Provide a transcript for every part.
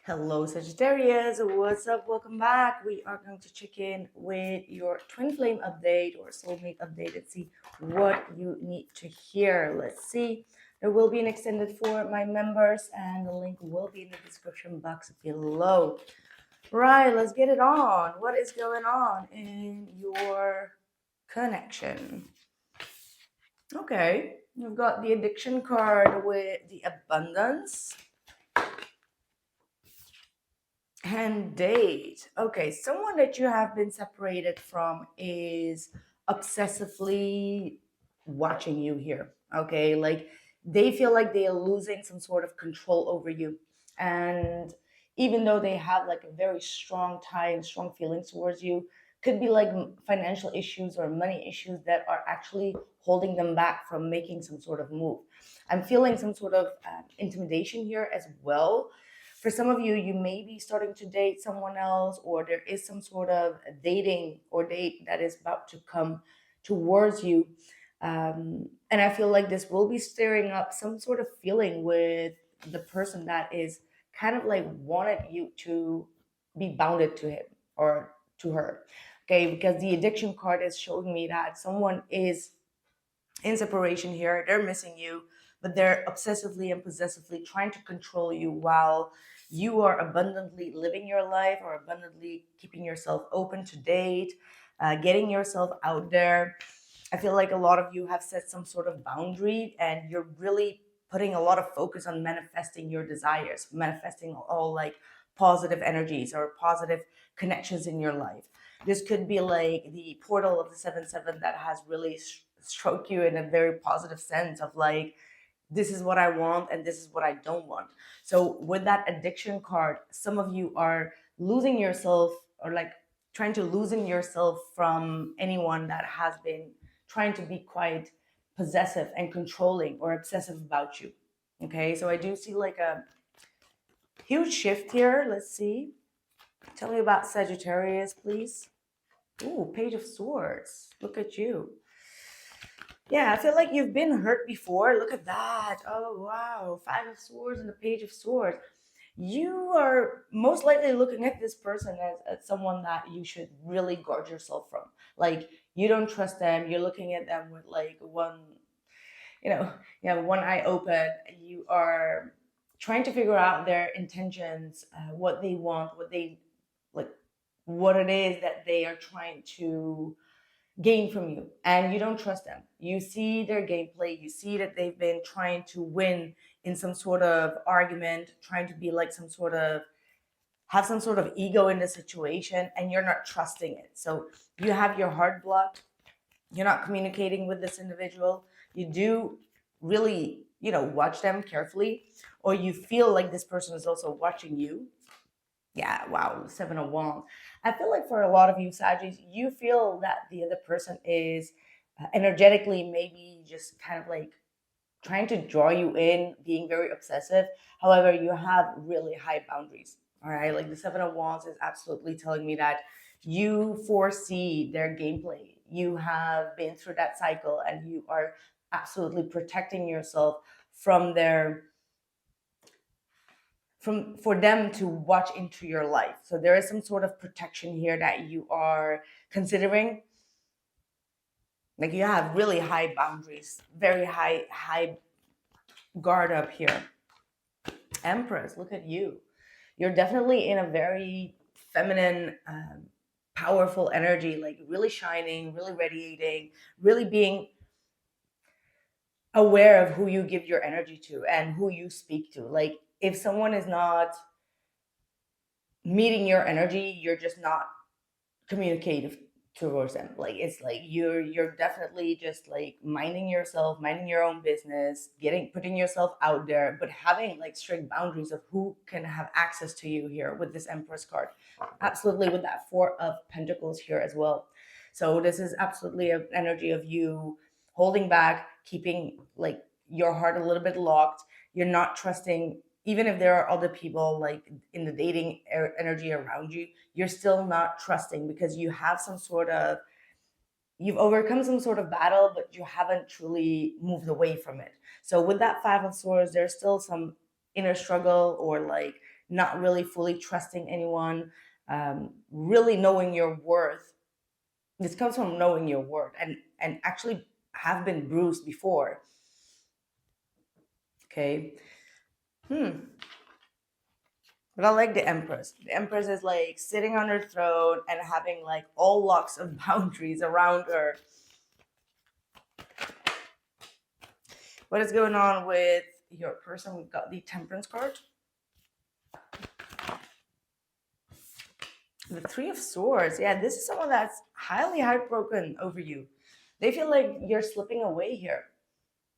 Hello, Sagittarius. What's up? Welcome back. We are going to check in with your twin flame update or soulmate update and see what you need to hear. Let's see. There will be an extended for my members, and the link will be in the description box below. Right, let's get it on. What is going on in your connection? Okay, you've got the addiction card with the abundance. And date. Okay, someone that you have been separated from is obsessively watching you here. Okay, like they feel like they are losing some sort of control over you. And even though they have like a very strong tie and strong feelings towards you, could be like financial issues or money issues that are actually holding them back from making some sort of move. I'm feeling some sort of intimidation here as well. For some of you, you may be starting to date someone else, or there is some sort of dating or date that is about to come towards you. And I feel like this will be stirring up some sort of feeling with the person that is kind of like wanted you to be bounded to him or to her. Okay, because the addiction card is showing me that someone is in separation here, they're missing you, but they're obsessively and possessively trying to control you while you are abundantly living your life or abundantly keeping yourself open to date, getting yourself out there. I feel like a lot of you have set some sort of boundary and you're really putting a lot of focus on manifesting your desires, manifesting all like positive energies or positive connections in your life. This could be like the portal of the 7-7 that has really stroke you in a very positive sense of like, this is what I want and this is what I don't want. So with that addiction card, some of you are losing yourself or like trying to loosen yourself from anyone that has been trying to be quite possessive and controlling or obsessive about you. Okay, so I do see like a huge shift here. Let's see. Tell me about Sagittarius, please. Ooh, Page of Swords. Look at you. Yeah, I feel like you've been hurt before. Look at that. Oh, wow. Five of Swords and the Page of Swords. You are most likely looking at this person as someone that you should really guard yourself from. Like, you don't trust them. You're looking at them with like one eye open. You are trying to figure out their intentions, what they want, like, what it is that they are trying to gain from you, and you don't trust them. You see their gameplay, you see that they've been trying to win in some sort of argument, trying to be like have some sort of ego in the situation, and you're not trusting it. So you have your heart blocked, you're not communicating with this individual. You do really watch them carefully, or you feel like this person is also watching you. Yeah, wow, 7 of Wands. I feel like for a lot of you, Saggies, you feel that the other person is energetically maybe just kind of like trying to draw you in, being very obsessive. However, you have really high boundaries. All right, like the 7 of Wands is absolutely telling me that you foresee their gameplay. You have been through that cycle and you are absolutely protecting yourself from for them to watch into your life. So there is some sort of protection here that you are considering. Like you have really high boundaries, very high guard up here. Empress, look at you. You're definitely in a very feminine, powerful energy, like really shining, really radiating, really being aware of who you give your energy to and who you speak to. Like if someone is not meeting your energy, you're just not communicative towards them. Like it's like you're definitely just like minding yourself, minding your own business, putting yourself out there, but having like strict boundaries of who can have access to you here with this Empress card. Absolutely, with that 4 of Pentacles here as well. So this is absolutely an energy of you holding back, keeping like your heart a little bit locked. You're not trusting, even if there are other people like in the dating energy around you, you're still not trusting because you have you've overcome some sort of battle, but you haven't truly moved away from it. So with that 5 of Swords, there's still some inner struggle, or like not really fully trusting anyone, really knowing your worth. This comes from knowing your worth and actually have been bruised before. Okay. But I like the Empress. The Empress is like sitting on her throne and having like all locks of boundaries around her. What is going on with your person? We've got the Temperance card. The Three of Swords. Yeah, this is someone that's highly heartbroken over you. They feel like you're slipping away here.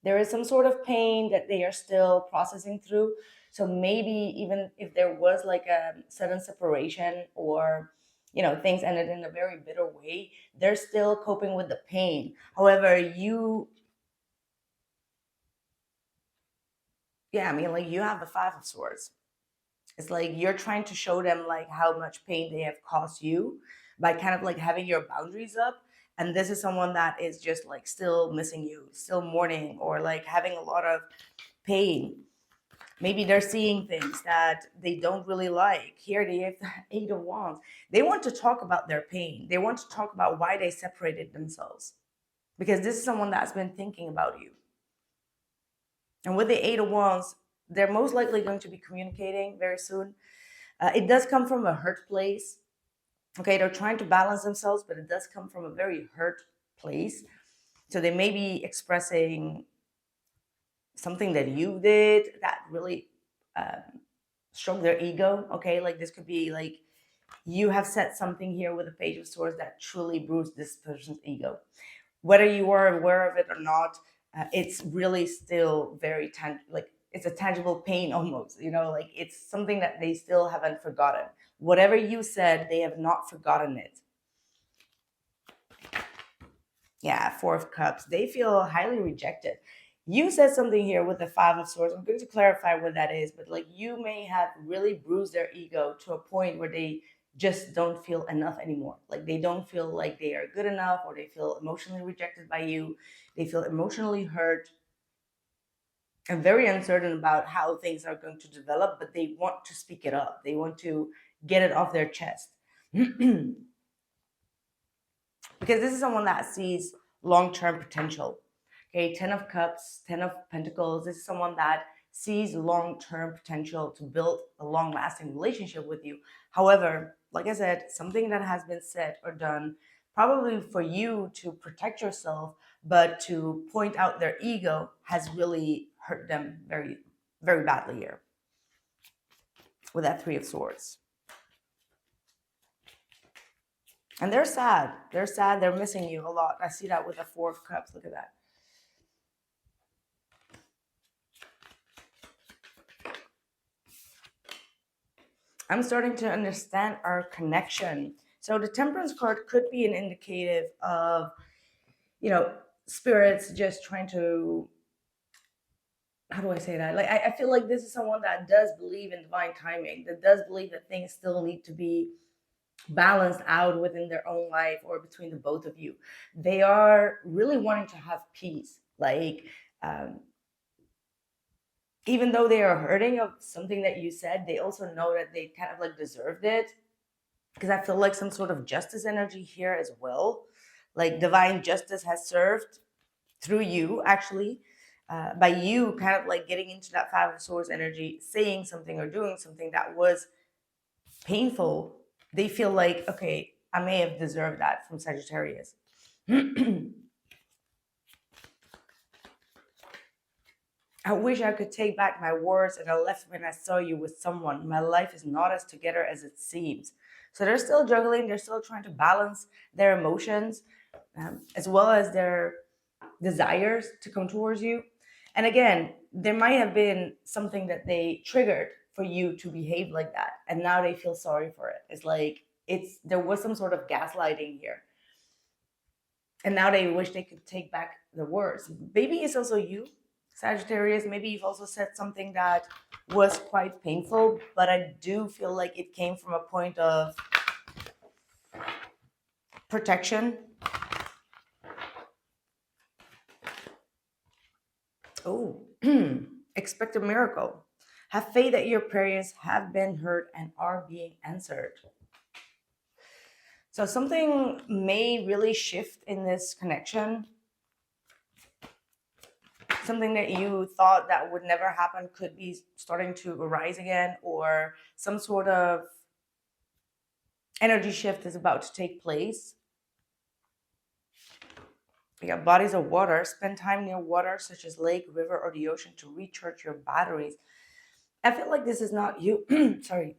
There is some sort of pain that they are still processing through. So maybe even if there was like a sudden separation, or things ended in a very bitter way, they're still coping with the pain. However, you like you have the Five of Swords. It's like you're trying to show them like how much pain they have caused you by kind of like having your boundaries up. And this is someone that is just like still missing you, still mourning, or like having a lot of pain. Maybe they're seeing things that they don't really like. Here they have the Eight of Wands. They want to talk about their pain. They want to talk about why they separated themselves. Because this is someone that's been thinking about you. And with the Eight of Wands, they're most likely going to be communicating very soon. It does come from a hurt place. Okay, they're trying to balance themselves, but it does come from a very hurt place. So they may be expressing something that you did that really stroked their ego. Okay, like this could be like you have said something here with the Page of Swords that truly bruised this person's ego. Whether you are aware of it or not, it's really still very like it's a tangible pain almost, like it's something that they still haven't forgotten. Whatever you said, they have not forgotten it. Yeah, Four of Cups. They feel highly rejected. You said something here with the Five of Swords. I'm going to clarify what that is, but like you may have really bruised their ego to a point where they just don't feel enough anymore. Like they don't feel like they are good enough, or they feel emotionally rejected by you. They feel emotionally hurt and very uncertain about how things are going to develop, but they want to speak it up. They want to get it off their chest. Because this is someone that sees long-term potential. Okay, 10 of Cups, 10 of Pentacles. This is someone that sees long-term potential to build a long-lasting relationship with you. However, like I said, something that has been said or done, probably for you to protect yourself, but to point out their ego, has really hurt them very, very badly here with that Three of Swords. And they're sad. They're sad. They're missing you a lot. I see that with the Four of Cups. Look at that. I'm starting to understand our connection. So the Temperance card could be an indicative of, spirits just trying to, how do I say that? Like, I feel like this is someone that does believe in divine timing, that does believe that things still need to be balanced out within their own life or between the both of you. They are really wanting to have peace. Like, even though they are hurting of something that you said, they also know that they kind of like deserved it. Because I feel like some sort of justice energy here as well. Like divine justice has served through you, actually, by you kind of like getting into that Five of Swords energy, saying something or doing something that was painful. They feel like, okay, I may have deserved that from Sagittarius. I wish I could take back my words that I left when I saw you with someone. My life is not as together as it seems. So they're still juggling. They're still trying to balance their emotions, as well as their desires to come towards you. And again, there might have been something that they triggered for you to behave like that. And now they feel sorry for it. It's like there was some sort of gaslighting here. And now they wish they could take back the words. Maybe it's also you, Sagittarius. Maybe you've also said something that was quite painful, but I do feel like it came from a point of protection. Oh, expect a miracle. Have faith that your prayers have been heard and are being answered. So something may really shift in this connection. Something that you thought that would never happen could be starting to arise again, or some sort of energy shift is about to take place. We got bodies of water. Spend time near water, such as lake, river, or the ocean, to recharge your batteries. I feel like this is not you. Sorry.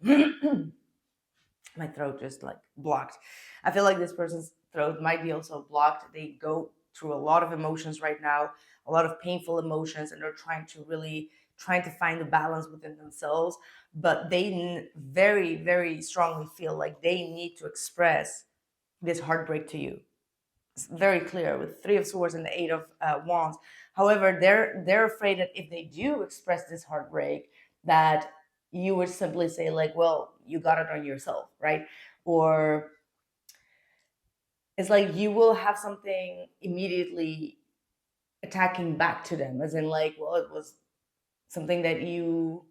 My throat just like blocked. I feel like this person's throat might be also blocked. They go through a lot of emotions right now, a lot of painful emotions, and they're trying to find the balance within themselves. But they very, very strongly feel like they need to express this heartbreak to you. It's very clear with Three of Swords and the Eight of Wands. However, they're afraid that if they do express this heartbreak, that you would simply say like, well, you got it on yourself, right? Or it's like you will have something immediately attacking back to them, as in like, well, it was something that you,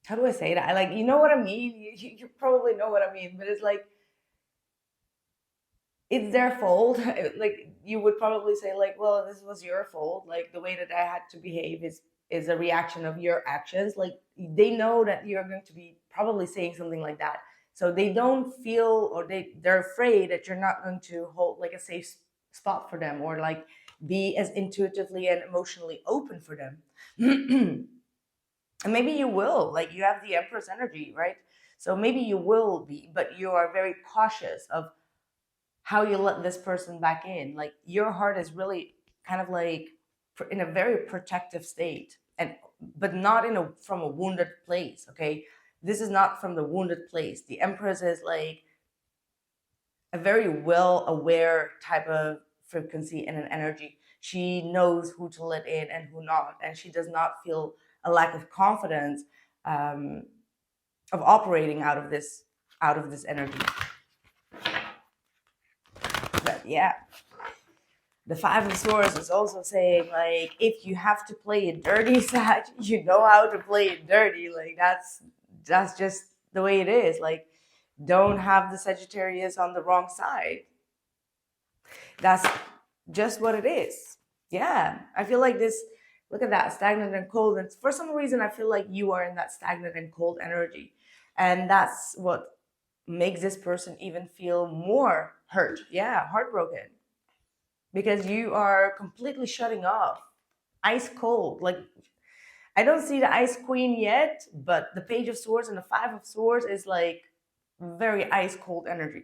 how do I say that? I like, you know what I mean? You probably know what I mean, but it's like, it's their fault. Like you would probably say like, well, this was your fault. Like the way that I had to behave is a reaction of your actions. Like they know that you're going to be probably saying something like that. So they don't feel, or they're afraid that you're not going to hold like a safe spot for them, or like be as intuitively and emotionally open for them. And maybe you will, like you have the Empress energy, right? So maybe you will be, but you are very cautious of how you let this person back in. Like your heart is really kind of like in a very protective state, and but not in a from a wounded place. Okay, this is not from the wounded place. The Empress is like a very well aware type of frequency and an energy. She knows who to let in and who not, and she does not feel a lack of confidence um, of operating out of this energy. But yeah, the Five of Swords is also saying like, if you have to play it dirty, Sag, you know how to play it dirty. Like that's just the way it is. Like, don't have the Sagittarius on the wrong side. That's just what it is. Yeah, I feel like this. Look at that, stagnant and cold. And for some reason, I feel like you are in that stagnant and cold energy, and that's what makes this person even feel more hurt. Yeah, heartbroken, because you are completely shutting off, ice cold. Like I don't see the Ice Queen yet, but the Page of Swords and the Five of Swords is like very ice cold energy.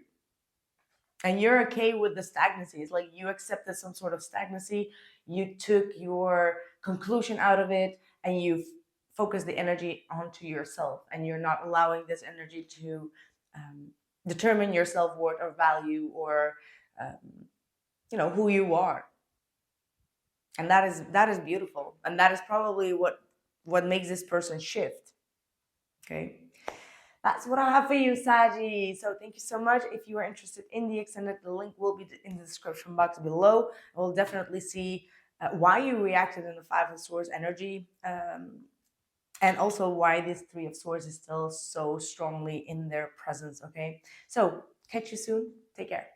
And you're okay with the stagnancy. It's like you accepted some sort of stagnancy, you took your conclusion out of it, and you've focused the energy onto yourself, and you're not allowing this energy to determine your self-worth or value, or who you are. And that is beautiful, and that is probably what makes this person shift. Okay, that's what I have for you, Saji. So thank you so much. If you are interested in the extended, the link will be in the description box below. I will definitely see why you reacted in the Five of Swords energy, and also why this Three of Swords is still so strongly in their presence. Okay, so catch you soon. Take care.